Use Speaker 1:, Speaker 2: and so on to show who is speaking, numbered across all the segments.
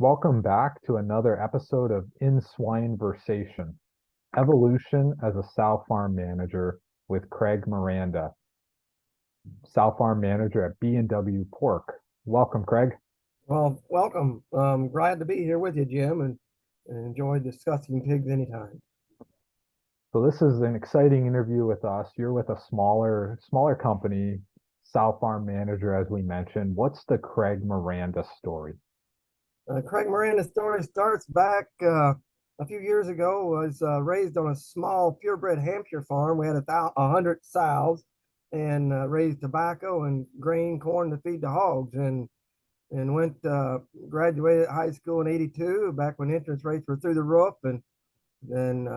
Speaker 1: Welcome back to another episode of In Swine Versation, Evolution as a Sow Farm Manager with Craig Meranda, Sow Farm Manager at B&W Pork. Welcome, Craig.
Speaker 2: Well, welcome. Glad to be here with you, Jim, and enjoy discussing pigs anytime.
Speaker 1: So this is an exciting interview with us. You're with a smaller company, Sow Farm Manager, as we mentioned. What's the Craig Miranda story?
Speaker 2: Craig Miranda's story starts back a few years ago. Was raised on a small purebred Hampshire farm. We had 100 sows and raised tobacco and grain, corn to feed the hogs. And went graduated high school in '82, back when interest rates were through the roof. And then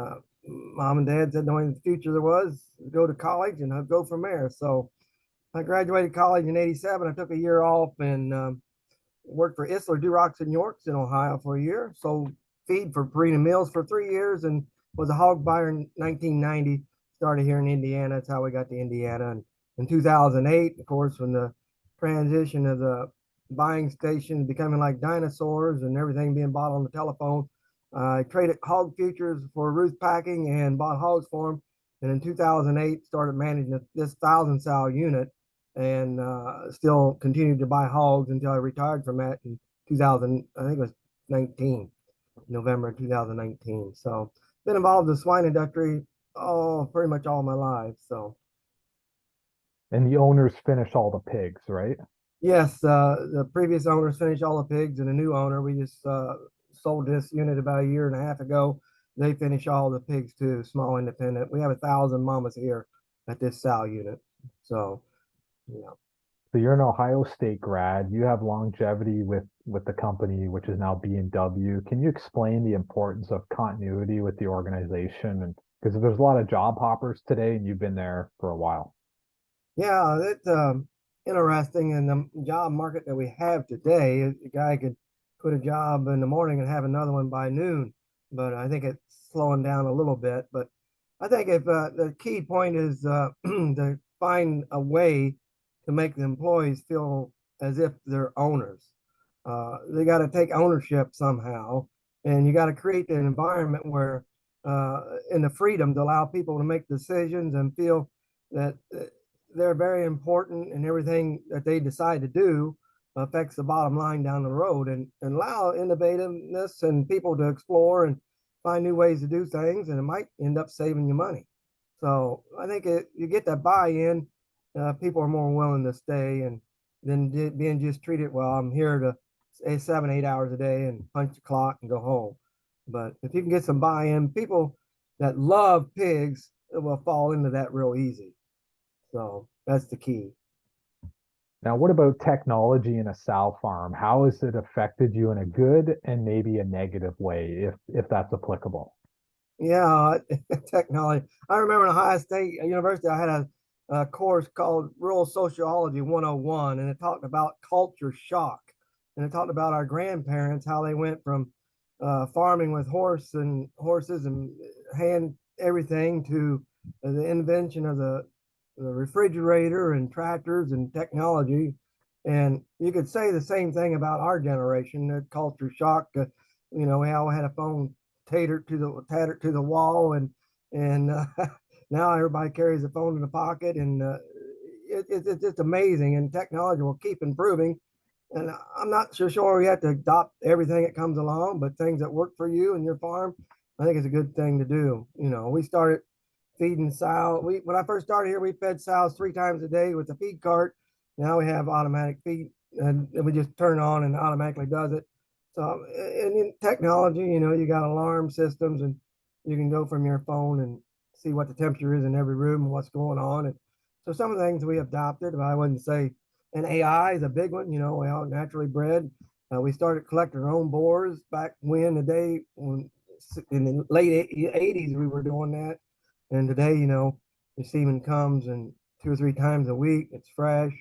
Speaker 2: mom and dad said the only future there was go to college and I'd go from there. So I graduated college in '87. I took a year off and worked for Isler, Durox, and Yorks in Ohio for a year. Sold feed for Purina Mills for 3 years and was a hog buyer in 1990. Started here in Indiana. That's how we got to Indiana. And in 2008, of course, when the transition of the buying stations becoming like dinosaurs and everything being bought on the telephone, I traded hog futures for Ruth Packing and bought hogs for them. And in 2008, started managing this 1,000 sow unit and still continued to buy hogs until I retired from that in 2000. I think it was 19, November 2019. So been involved in the swine industry pretty much all my life. So
Speaker 1: And the owners finish all the pigs, right?
Speaker 2: yes, the previous owners finished all the pigs, and the new owner, we just sold this unit about a year and a half ago. They finish all the pigs too, small independent. We have 1,000 mamas here at this sow unit. So, yeah.
Speaker 1: So you're an Ohio State grad. You have longevity with the company, which is now B&W. Can you explain the importance of continuity with the organization? And because there's a lot of job hoppers today, and you've been there for a while.
Speaker 2: Yeah, it's interesting in the job market that we have today. A guy could quit a job in the morning and have another one by noon, but I think it's slowing down a little bit. But I think if the key point is to find a way to make the employees feel as if they're owners. They got to take ownership somehow, and you got to create an environment where, in the freedom to allow people to make decisions and feel that they're very important and everything that they decide to do affects the bottom line down the road and allow innovativeness and people to explore and find new ways to do things, and it might end up saving you money. So I think you get that buy-in, people are more willing to stay and than being just treated, well, I'm here to stay 7, 8 hours a day and punch the clock and go home. But if you can get some buy-in, people that love pigs will fall into that real easy. So that's the key.
Speaker 1: Now, what about technology in a sow farm? How has it affected you in a good and maybe a negative way, if that's applicable?
Speaker 2: Yeah, technology. I remember in Ohio State University, I had a course called Rural Sociology 101, and it talked about culture shock. And it talked about our grandparents, how they went from farming with horses and hand everything to the invention of the refrigerator and tractors and technology. And you could say the same thing about our generation, the culture shock. We all had a phone tattered to the wall, and now everybody carries a phone in the pocket, and it's just amazing. And technology will keep improving. And I'm not so sure we have to adopt everything that comes along, but things that work for you and your farm, I think it's a good thing to do. We started feeding sow. When I first started here, we fed sows 3 times a day with the feed cart. Now we have automatic feed, and we just turn it on and it automatically does it. So, and in technology, you got alarm systems, and you can go from your phone and see what the temperature is in every room and what's going on. And so some of the things we adopted, but I wouldn't say, and AI is a big one. We all naturally bred. We started collecting our own boars back when when in the late '80s we were doing that. And today, the semen comes and 2 or 3 times a week. It's fresh,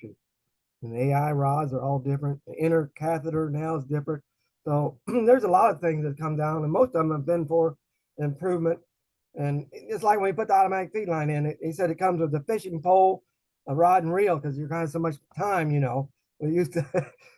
Speaker 2: and the AI rods are all different. The inner catheter now is different. So there's a lot of things that come down, and most of them have been for improvement. And it's like when we put the automatic feed line in, he said it comes with a fishing pole, a rod and reel, because you're kind of so much time, We used to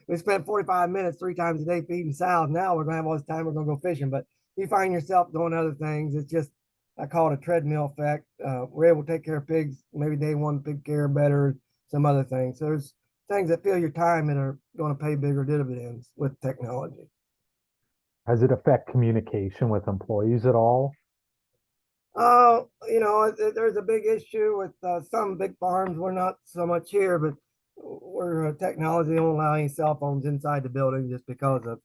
Speaker 2: we spent 45 minutes 3 times a day feeding sows. Now we're gonna have all this time, we're gonna go fishing. But you find yourself doing other things. It's just, I call it a treadmill effect. We're able to take care of pigs, maybe day one pig care better, some other things. So there's things that fill your time and are going to pay bigger dividends with technology.
Speaker 1: Does it affect communication with employees at all?
Speaker 2: There's a big issue with some big farms. We're not so much here, but where technology don't allow any cell phones inside the building just because of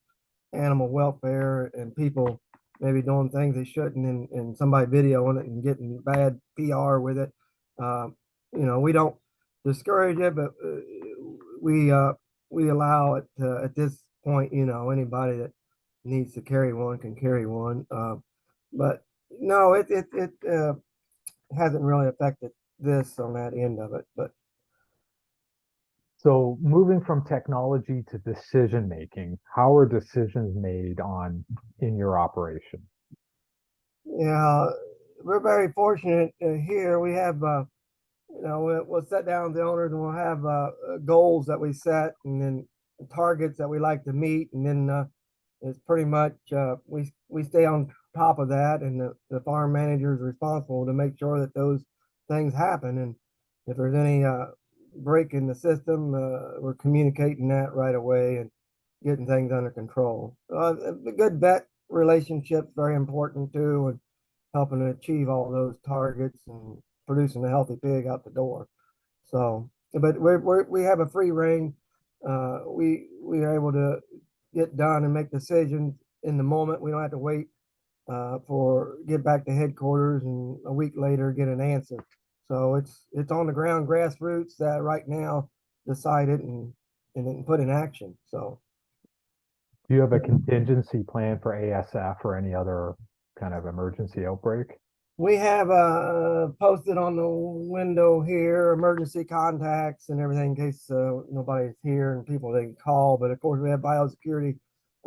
Speaker 2: animal welfare and people maybe doing things they shouldn't, and somebody videoing it and getting bad PR with it. Uh, we don't discourage it, but we allow it at this point. Anybody that needs to carry one can carry one. But no, it hasn't really affected this on that end of it. But
Speaker 1: So moving from technology to decision making, how are decisions made on in your operation?
Speaker 2: yeah, we're very fortunate here. We have we'll sit down with the owners and we'll have goals that we set, and then targets that we like to meet, and then it's pretty much we stay on top of that, and the farm manager is responsible to make sure that those things happen. And if there's any break in the system, we're communicating that right away and getting things under control. The good vet relationship's very important too, and helping to achieve all those targets and producing a healthy pig out the door. So, but we have a free reign. We are able to get done and make decisions in the moment. We don't have to wait for get back to headquarters and a week later get an answer. So it's on the ground grassroots that right now decide it and then put in action. So
Speaker 1: Do you have a contingency plan for ASF or any other kind of emergency outbreak?
Speaker 2: we have posted on the window here emergency contacts and everything in case nobody's here and people they can call. But of course, we have biosecurity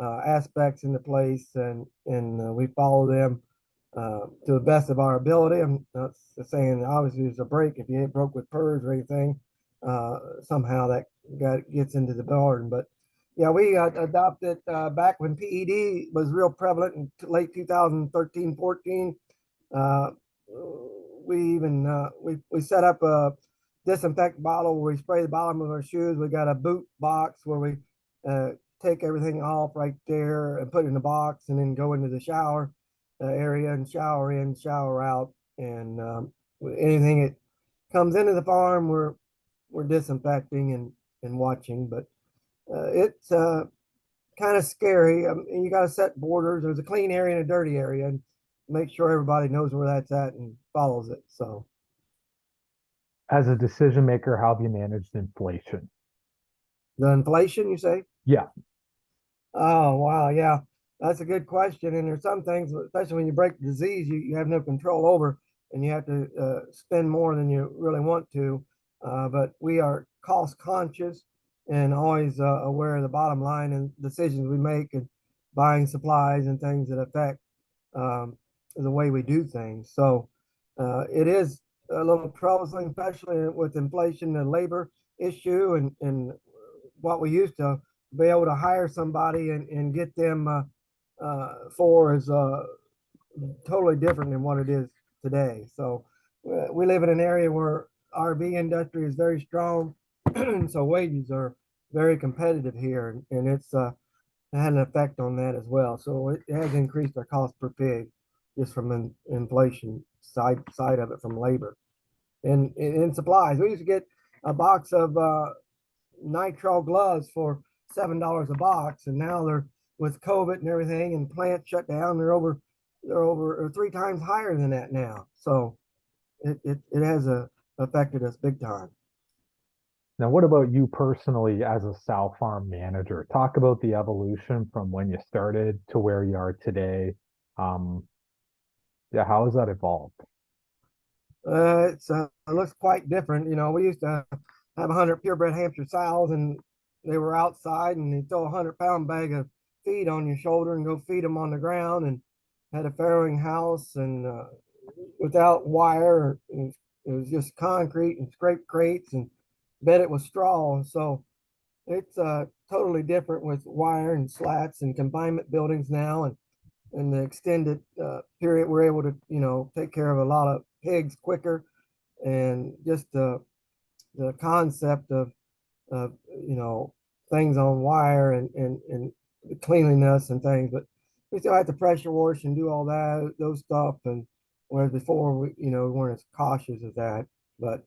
Speaker 2: aspects into place, and we follow them to the best of our ability. I'm not saying obviously there's a break if you ain't broke with PERS or anything. Somehow that gets into the garden, but yeah, we adopted back when PED was real prevalent in late 2013, 14. Uh, we even we set up a disinfect bottle where we spray the bottom of our shoes. We got a boot box where we uh, take everything off right there and put it in the box, and then go into the shower area and shower in, shower out, and anything that comes into the farm, we're disinfecting and watching. But it's kind of scary. And you got to set borders. There's a clean area and a dirty area, and make sure everybody knows where that's at and follows it. So
Speaker 1: As a decision maker, how have you managed inflation?
Speaker 2: the inflation, you say?
Speaker 1: Yeah.
Speaker 2: Oh, wow. Yeah, that's a good question. And there's some things, especially when you break the disease, you have no control over, and you have to spend more than you really want to. But we are cost conscious and always aware of the bottom line and decisions we make, and buying supplies and things that affect um, the way we do things. So it is a little troublesome, especially with inflation and labor issue, and what we used to be able to hire somebody and get them for is totally different than what it is today. So we live in an area where RV industry is very strong, so wages are very competitive here, and it's had an effect on that as well. So it has increased our cost per pig just from inflation side of it from labor and in supplies. We used to get a box of nitrile gloves for $7 a box, and now they're with COVID and everything and plants shut down. They're over 3 times higher than that now. So it has affected us big time.
Speaker 1: Now, what about you personally as a sow farm manager? Talk about the evolution from when you started to where you are today. Um, yeah, how has that evolved?
Speaker 2: It looks quite different. We used to have 100 purebred Hampshire sows, and they were outside, and you throw a 100-pound bag of feed on your shoulder and go feed them on the ground, and had a farrowing house, and without wire. It was just concrete and scraped crates and bed it with straw. And so it's totally different with wire and slats and confinement buildings now, and the extended period we're able to, take care of a lot of pigs quicker, and just the concept of things on wire and the cleanliness and things. But we still have to pressure wash and do all that those stuff, and whereas before we weren't as cautious as that. But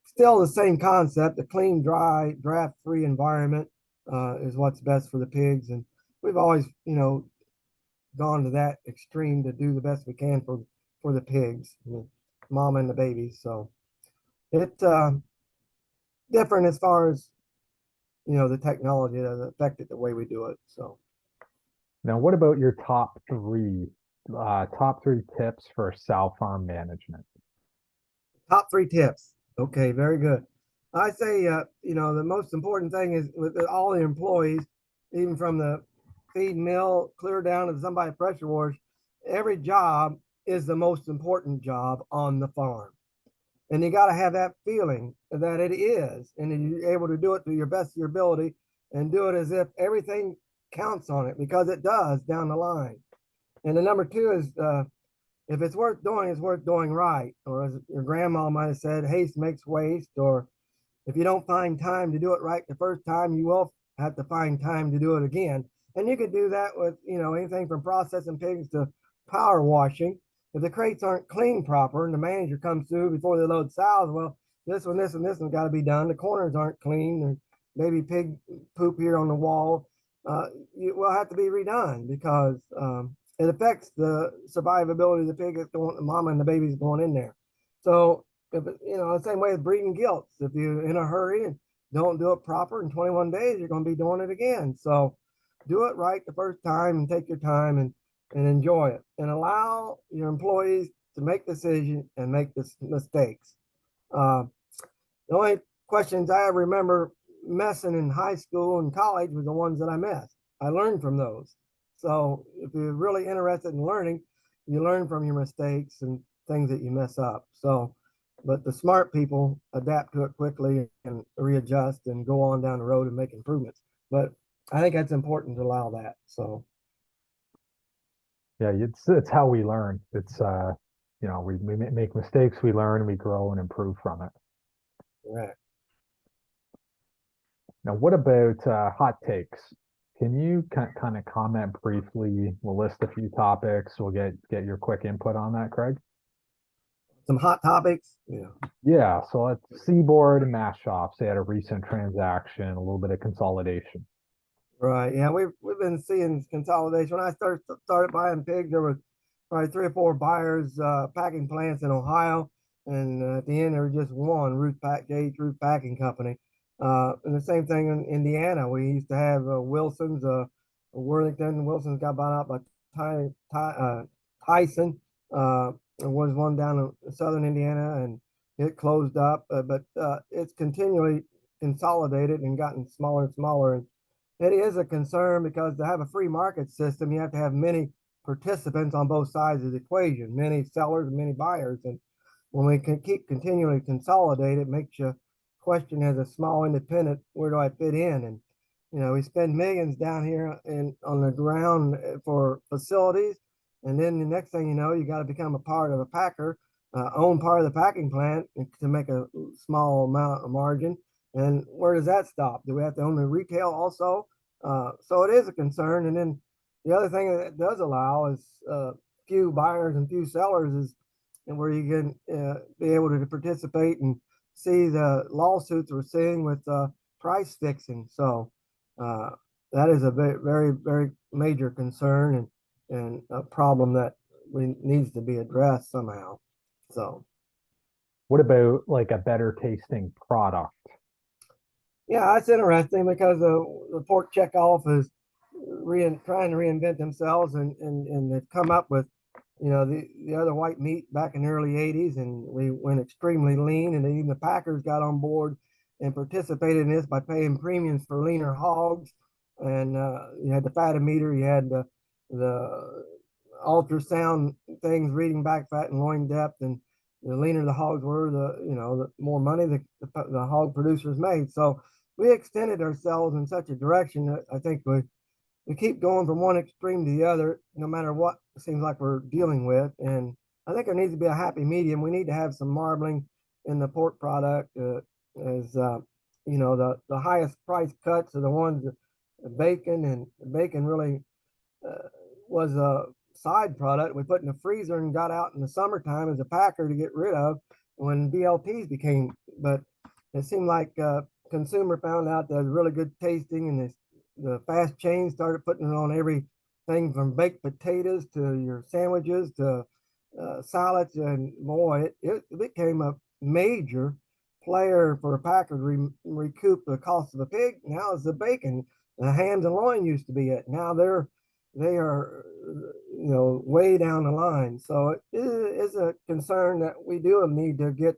Speaker 2: still the same concept. A clean, dry, draft-free environment is what's best for the pigs, and we've always gone to that extreme to do the best we can for the pigs, the mom and the babies. So it's different as far as the technology that affected the way we do it. So
Speaker 1: Now, what about your top three tips for sow farm management?
Speaker 2: top three tips. Okay, very good. I say, the most important thing is with all the employees, even from the feed mill clear down to somebody pressure wash, every job is the most important job on the farm. And you got to have that feeling that it is, and you're able to do it to your best of your ability and do it as if everything counts on it, because it does down the line. And the number two is if it's worth doing, it's worth doing right. Or as your grandma might have said, haste makes waste. Or if you don't find time to do it right the first time, you will have to find time to do it again. And you could do that with, anything from processing pigs to power washing. If the crates aren't cleaned proper and the manager comes through before they load sows, well, this one, this, and this one got to be done. The corners aren't clean, and maybe pig poop here on the wall. It will have to be redone because it affects the survivability of the pig that's going, the mama and the baby's going in there. So, if it, the same way with breeding gilts, if you're in a hurry and don't do it proper in 21 days, you're going to be doing it again. So, do it right the first time and take your time and enjoy it, and allow your employees to make decisions and make mistakes. Uh, the only questions I remember messing in high school and college were the ones that I missed. I learned from those. So if you're really interested in learning, you learn from your mistakes and things that you mess up. So, but the smart people adapt to it quickly and readjust and go on down the road and make improvements. But I think that's important to allow that. So
Speaker 1: Yeah, it's how we learn. It's we make mistakes, we learn, we grow and improve from it.
Speaker 2: right.
Speaker 1: Now, what about hot takes? Can you kind of comment briefly? We'll list a few topics. We'll get your quick input on that, Craig.
Speaker 2: Some hot topics. Yeah.
Speaker 1: Yeah, so let's Seaboard and Mass Shops. They had a recent transaction, a little bit of consolidation.
Speaker 2: Right. Yeah, we've been seeing consolidation. When I started buying pigs, there was probably three or four buyers, packing plants in Ohio, and at the end there was just one Ruth Packing Company. And the same thing in Indiana. We used to have Wilson's, Worthington. Wilson's got bought out by Tyson. There was one down in southern Indiana, and it closed up. But it's continually consolidated and gotten smaller and smaller. And it is a concern because to have a free market system, you have to have many participants on both sides of the equation, many sellers and many buyers. And when we can keep continually consolidate, it makes you question as a small independent, where do I fit in? And we spend millions down here on the ground for facilities, and then the next thing you know, you got to become a part of a packer, own part of the packing plant to make a small amount of margin. And where does that stop? Do we have to own the retail also? So it is a concern. And then the other thing that it does allow is few buyers and few sellers is, and where you can be able to participate and see the lawsuits we're seeing with price fixing. So that is a very, very, very major concern and a problem that needs to be addressed somehow. So
Speaker 1: What about like a better tasting product?
Speaker 2: yeah, that's interesting because the pork checkoff is trying to reinvent themselves, and they've come up with the other white meat back in the early 80s, and we went extremely lean, and even the packers got on board and participated in this by paying premiums for leaner hogs. And you had the fatometer, you had the ultrasound things reading back fat and loin depth, and the leaner the hogs were, the more money the hog producers made. So we extended ourselves in such a direction that I think we keep going from one extreme to the other, no matter what it seems like we're dealing with. And I think there needs to be a happy medium. We need to have some marbling in the pork product, as the highest price cuts are the ones that bacon, and bacon really was a side product we put in the freezer and got out in the summertime as a packer to get rid of when BLTs became. But it seemed like consumer found out that it was really good tasting, and the fast chains started putting it on everything from baked potatoes to your sandwiches to salads, and boy, it became a major player for a packer to recoup the cost of a pig. Now it's the bacon. The hams and loin used to be it. Now they are way down the line. So it is a concern that we do need to get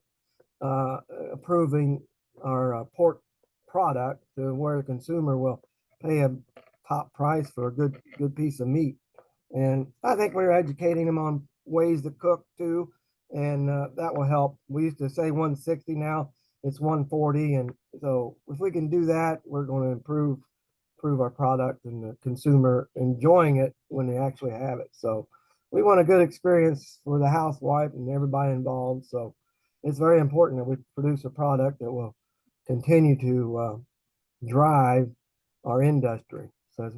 Speaker 2: approving our pork product to where the consumer will pay a top price for a good piece of meat. And I think we're educating them on ways to cook too, and that will help. We used to say 160, now it's 140, and so if we can do that, we're going to improve our product and the consumer enjoying it when they actually have it. So we want a good experience for the housewife and everybody involved. So it's very important that we produce a product that will continue to drive our industry. So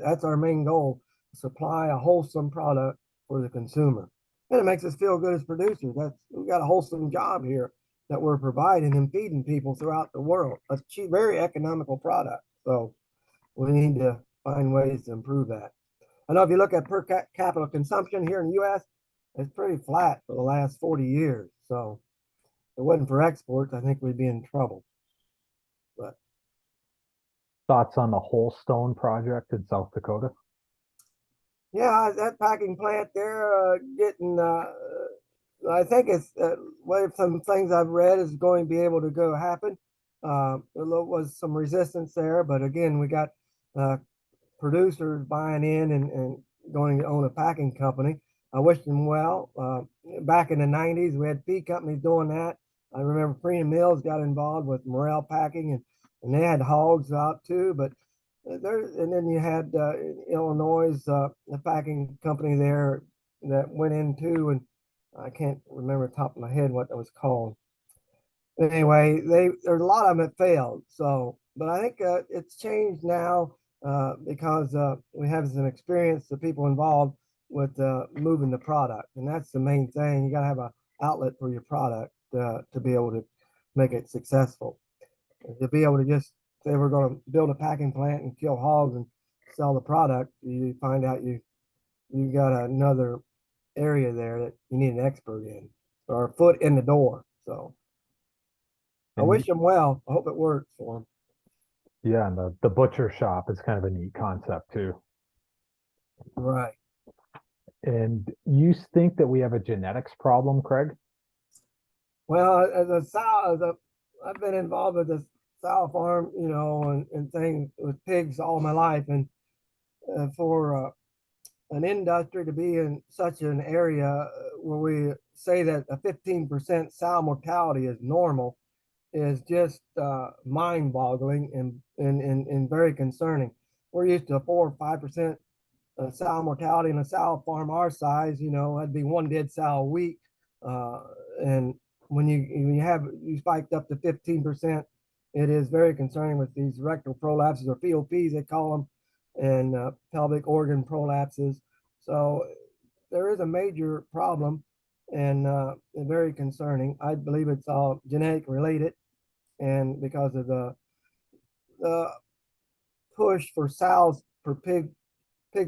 Speaker 2: that's our main goal: supply a wholesome product for the consumer, and it makes us feel good as producers. We've got a wholesome job here that we're providing and feeding people throughout the world. A cheap, very economical product. So we need to find ways to improve that. I know if you look at per capita consumption here in the U.S., it's pretty flat for the last 40 years. So if it wasn't for exports, I think we'd be in trouble. But
Speaker 1: Thoughts on the Wholestone project in South Dakota?
Speaker 2: yeah, that packing plant there, getting, I think it's what some things I've read is going to be able to go happen. There was some resistance there, but again, we got uh, producers buying in and going to own a packing company. I wish them well. Back in the 90s, we had feed companies doing that. I remember Freedom Mills got involved with Morel Packing, and they had hogs out too. But and then you had Illinois, the packing company there that went into, and I can't remember top of my head what that was called. Anyway, there's a lot of them that failed. So, but I think it's changed now because we have some experience, the people involved with moving the product, and that's the main thing. You got to have an outlet for your product to be able to make it successful. To be able to just say we're going to build a packing plant and kill hogs and sell the product, you find out you got another area there that you need an expert in or a foot in the door. So I
Speaker 1: And
Speaker 2: wish them well. I hope it works for them.
Speaker 1: yeah, and the butcher shop is kind of a neat concept too.
Speaker 2: Right.
Speaker 1: And you think that we have a genetics problem, Craig?
Speaker 2: Well, I've been involved with the sow farm, and things with pigs all my life, and for an industry to be in such an area where we say that a 15% sow mortality is normal is just mind-boggling and very concerning. We're used to a 4 or 5% sow mortality in a sow farm our size. That'd be one dead sow a week, and when you spiked up to 15%, it is very concerning with these rectal prolapses, or POPs they call them, and pelvic organ prolapses. So there is a major problem, and very concerning. I believe it's all genetic related, and because of the push for sows per pigs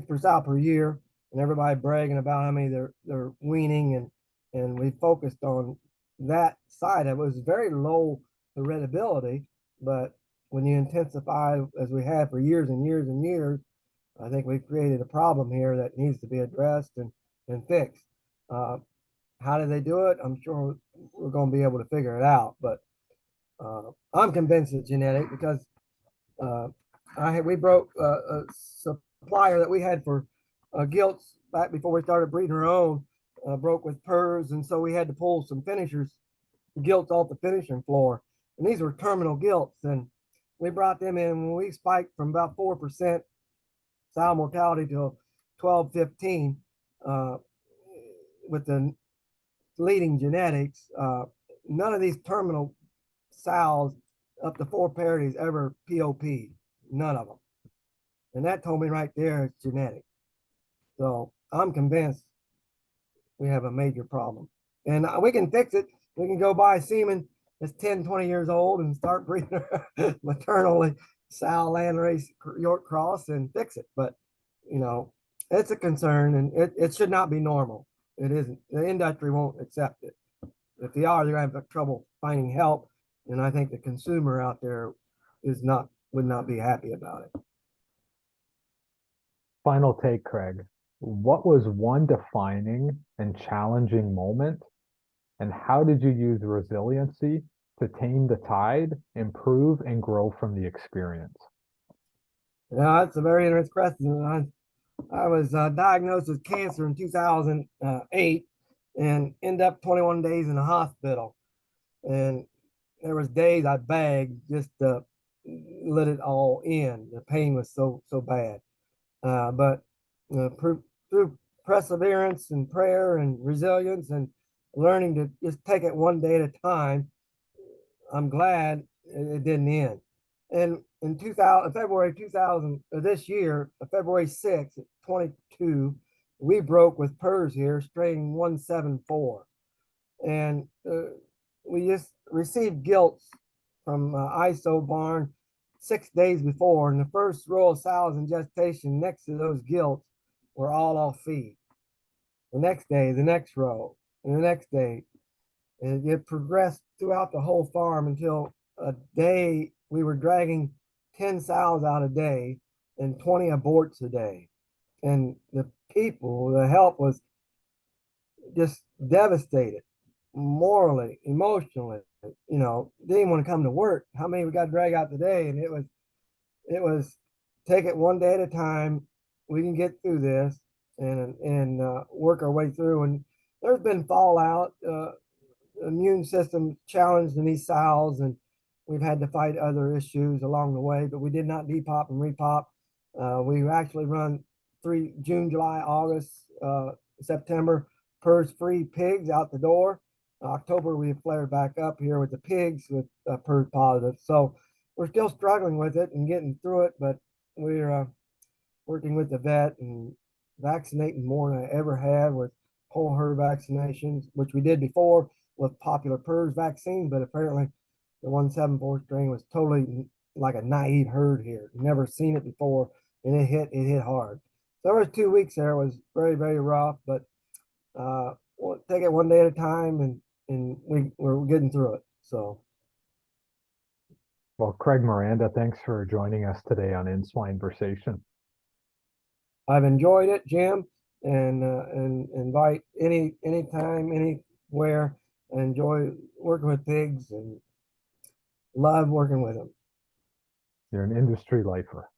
Speaker 2: per sow per year, and everybody bragging about how many they're weaning, and we focused on that side. It was very low heritability, but when you intensify as we have for years and years and years, I think we've created a problem here that needs to be addressed and fixed. How do they do it? I'm sure we're going to be able to figure it out, but I'm convinced it's genetic because uh, we broke a supplier that we had for gilts back before we started breeding our own, broke with PRRS, and so we had to pull some finishers gilts off the finishing floor, and these were terminal gilts, and we brought them in when we spiked from about 4% sow mortality to 12, 15 with the leading genetics. None of these terminal sows up to 4 parities ever POP. None of them. And that told me right there it's genetic. So I'm convinced we have a major problem. And we can fix it. We can go buy semen that's 10, 20 years old and start breeding maternally sow landrace York cross and fix it. But, you know, it's a concern and it should not be normal. It isn't. The industry won't accept it. If they are, they're going to have trouble finding help. And I think the consumer out there would not be happy about it.
Speaker 1: Final take, Craig. What was one defining and challenging moment, and how did you use resiliency to tame the tide, improve, and grow from the experience?
Speaker 2: Yeah, that's a very interesting question. I was diagnosed with cancer in 2008 and ended up 21 days in the hospital. And there was days I begged just to let it all in. The pain was so bad. But through perseverance and prayer and resilience and learning to just take it one day at a time, I'm glad it didn't end. And in 2000, February 2000, this year, February 6th, 22, we broke with PRRS here, strain 174. And we just received gilts from ISO barn 6 days before. And the first row of sows in gestation next to those gilts were all off feed. The next day, the next row, and the next day. And it progressed throughout the whole farm until a day we were dragging 10 sows out a day and 20 aborts a day. And the people, the help was just devastated morally, emotionally. You know, they didn't want to come to work. How many we got to drag out today? And it was take it one day at a time. We can get through this and work our way through. And there's been fallout. Immune system challenged in these sows, and we've had to fight other issues along the way, but we did not depop and repop. We actually run June, July, August, September, PRRS free pigs out the door. October, we flared back up here with the pigs with PRRS positive. So we're still struggling with it and getting through it, but we're working with the vet and vaccinating more than I ever have with whole herd vaccinations, which we did before with popular PRRS vaccine, but apparently the 174 strain was totally like a naive herd here. Never seen it before, and it hit hard. So there was 2 weeks there. It was very, very rough, but we'll take it one day at a time, and we're getting through it. So.
Speaker 1: Well, Craig Meranda, thanks for joining us today on Swine Versation.
Speaker 2: I've enjoyed it, Jim, and invite anytime, anywhere. I enjoy working with pigs and love working with them.
Speaker 1: You're an industry lifer.